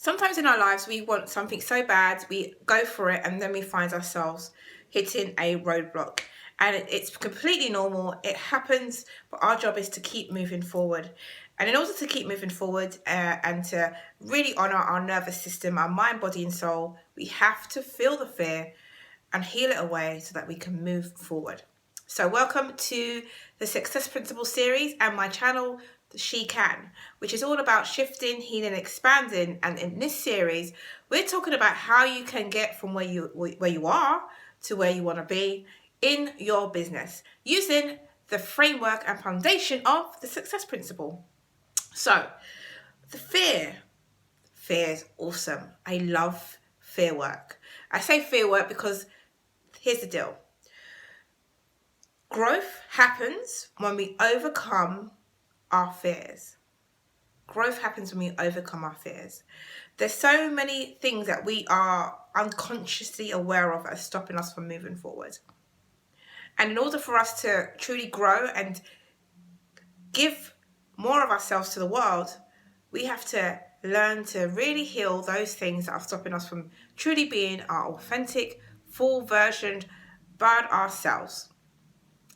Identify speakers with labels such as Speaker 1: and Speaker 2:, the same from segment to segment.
Speaker 1: Sometimes in our lives, we want something so bad, we go for it, and then we find ourselves hitting a roadblock. And it's completely normal. It happens, but our job is to keep moving forward. And in order to keep moving forward and to really honor our nervous system, our mind, body, and soul, we have to feel the fear and heal it away so that we can move forward. So welcome to the Success Principle series and my channel, S.H.E Can, which is all about shifting, healing, expanding. And in this series, we're talking about how you can get from where you are to where you want to be in your business using the framework and foundation of the Success Principle. So the fear is awesome. I love fear work. I say fear work because here's the deal. Growth happens when we overcome our fears. Growth happens when we overcome our fears. There's so many things that we are unconsciously aware of that are stopping us from moving forward. And in order for us to truly grow and give more of ourselves to the world, we have to learn to really heal those things that are stopping us from truly being our authentic, full version, but ourselves.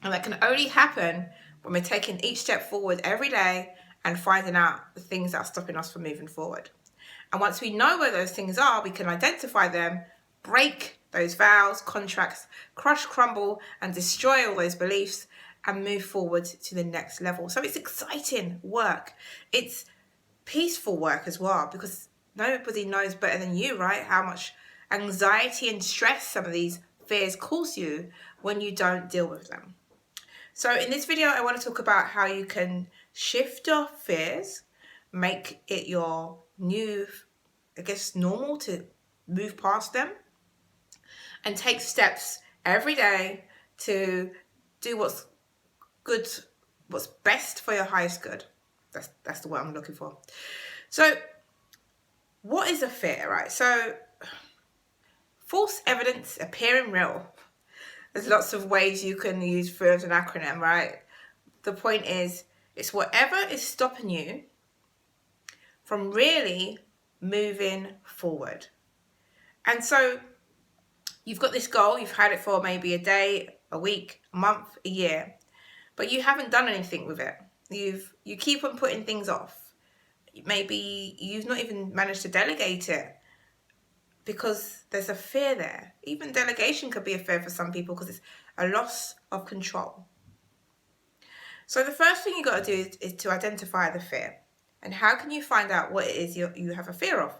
Speaker 1: And that can only happen when we're taking each step forward every day and finding out the things that are stopping us from moving forward. And once we know where those things are, we can identify them, break those vows, contracts, crush, crumble, and destroy all those beliefs and move forward to the next level. So it's exciting work. It's peaceful work as well, because nobody knows better than you, right? How much anxiety and stress some of these fears cause you when you don't deal with them. So in this video, I want to talk about how you can shift your fears, make it your new, normal to move past them, and take steps every day to do what's good, what's best for your highest good. That's the word I'm looking for. So what is a fear, right? So false evidence appearing real. There's lots of ways you can use fear as an acronym, right? The point is, it's whatever is stopping you from really moving forward. And so you've got this goal, you've had it for maybe a day, a week, a month, a year, but you haven't done anything with it. You keep on putting things off. Maybe you've not even managed to delegate it because there's a fear there. Even delegation could be a fear for some people because it's a loss of control. So the first thing you got to do is to identify the fear. And how can you find out what it is you have a fear of?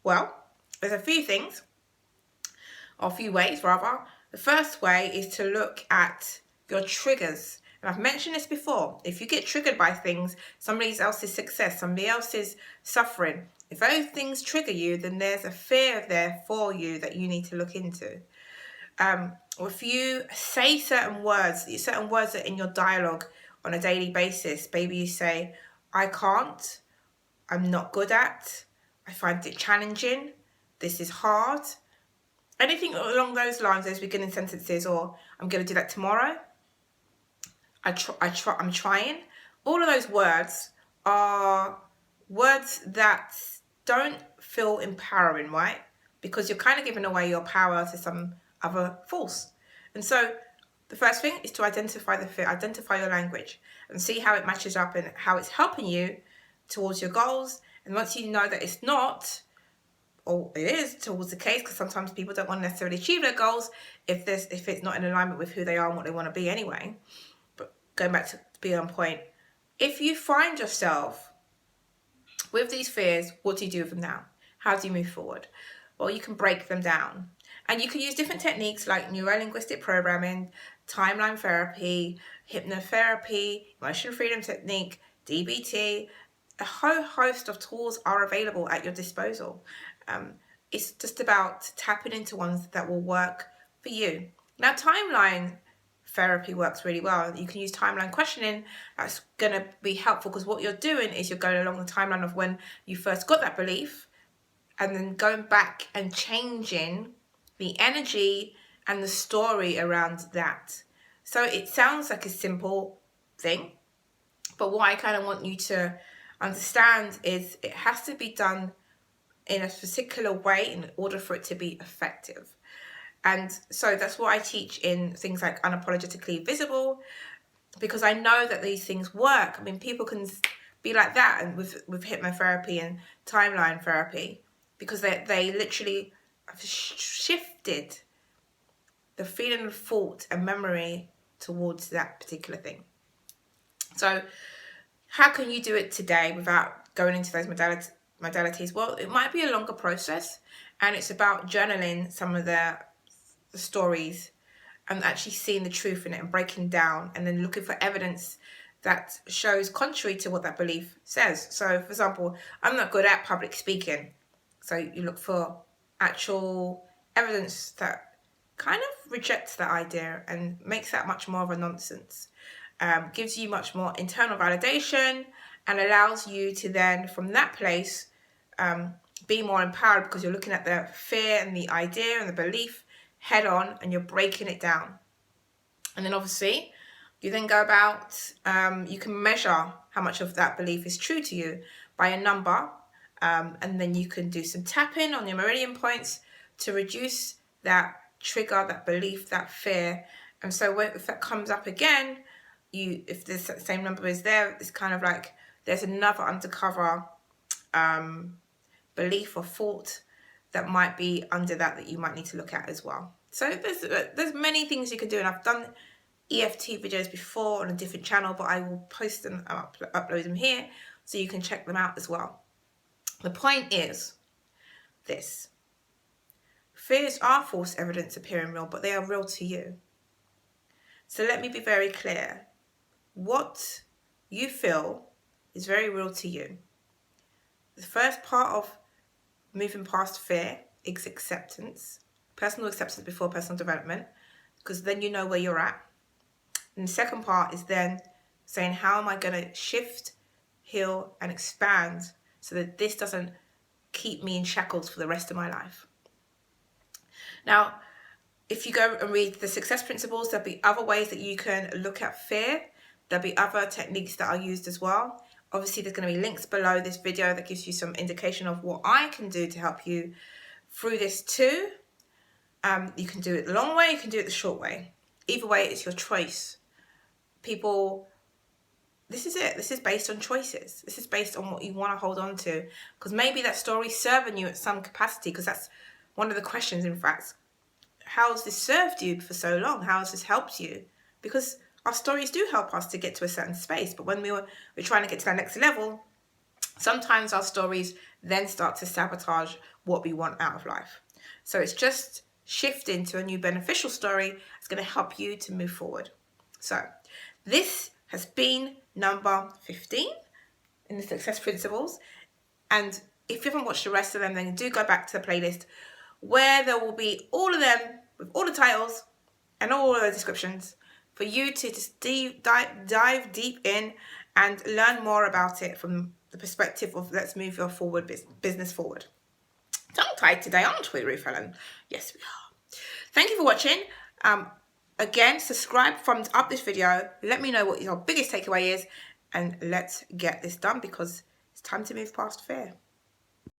Speaker 1: Well, there's a few things, or a few ways rather. The first way is to look at your triggers. And I've mentioned this before. If you get triggered by things, somebody else's success, somebody else's suffering, if those things trigger you, then there's a fear there for you that you need to look into. Or if you say certain words that are in your dialogue on a daily basis, maybe you say, I can't, I'm not good at, I find it challenging, this is hard. Anything along those lines, those beginning sentences, or I'm going to do that tomorrow, I'm trying. All of those words are words that don't feel empowering, right? Because you're kind of giving away your power to some other force. And so the first thing is to identify the fear, identify your language and see how it matches up and how it's helping you towards your goals. And once you know that it's not, or it is towards the case, because sometimes people don't want to necessarily achieve their goals if it's not in alignment with who they are and what they want to be anyway. But going back to be on point, if you find yourself with these fears, what do you do with them now? How do you move forward? Well, you can break them down. And you can use different techniques like neuro-linguistic programming, timeline therapy, hypnotherapy, emotion freedom technique, DBT. A whole host of tools are available at your disposal. It's just about tapping into ones that will work for you. Now, timeline therapy works really well. You can use timeline questioning. That's going to be helpful because what you're doing is you're going along the timeline of when you first got that belief and then going back and changing the energy and the story around that. So it sounds like a simple thing, but what I kind of want you to understand is it has to be done in a particular way in order for it to be effective. And so that's what I teach in things like Unapologetically Visible, because I know that these things work. I mean, people can be like that and with hypnotherapy and timeline therapy, because they literally have shifted the feeling of thought and memory towards that particular thing. So how can you do it today without going into those modalities? Well, it might be a longer process, and it's about journaling some of the stories and actually seeing the truth in it and breaking down and then looking for evidence that shows contrary to what that belief says. So, for example, I'm not good at public speaking. So you look for actual evidence that kind of rejects that idea and makes that much more of a nonsense. Gives you much more internal validation and allows you to then, from that place, be more empowered, because you're looking at the fear and the idea and the belief head on and you're breaking it down. And then obviously you then go about, you can measure how much of that belief is true to you by a number, and then you can do some tapping on your meridian points to reduce that trigger, that belief, that fear. And so if that comes up again, if the same number is there, it's kind of like there's another undercover belief or thought that might be under that you might need to look at as well. So there's many things you can do, and I've done EFT videos before on a different channel, but I will post them and upload them here so you can check them out as well. The point is this: fears are false evidence appearing real, but they are real to you. So let me be very clear. What you feel is very real to you. The first part of moving past fear is acceptance, personal acceptance before personal development, because then you know where you're at. And the second part is then saying, how am I going to shift, heal, and expand so that this doesn't keep me in shackles for the rest of my life? Now, if you go and read the success principles, there'll be other ways that you can look at fear. There'll be other techniques that are used as well. Obviously, there's going to be links below this video that gives you some indication of what I can do to help you through this too. You can do it the long way, you can do it the short way. Either way, it's your choice. People, this is it. This is based on choices. This is based on what you want to hold on to. Because maybe that story's serving you at some capacity, because that's one of the questions, in fact. How has this served you for so long? How has this helped you? Because our stories do help us to get to a certain space. But when we're trying to get to that next level, sometimes our stories then start to sabotage what we want out of life. So it's just shifting to a new beneficial story that's going to help you to move forward. So this has been number 15 in the Success Principles. And if you haven't watched the rest of them, then do go back to the playlist where there will be all of them with all the titles and all of the descriptions for you to just dive deep in and learn more about it from the perspective of let's move your business forward. Tongue-tied today, aren't we, Ruth Helen? Yes, we are. Thank you for watching. Again, subscribe, thumbs up this video. Let me know what your biggest takeaway is, and let's get this done, because it's time to move past fear.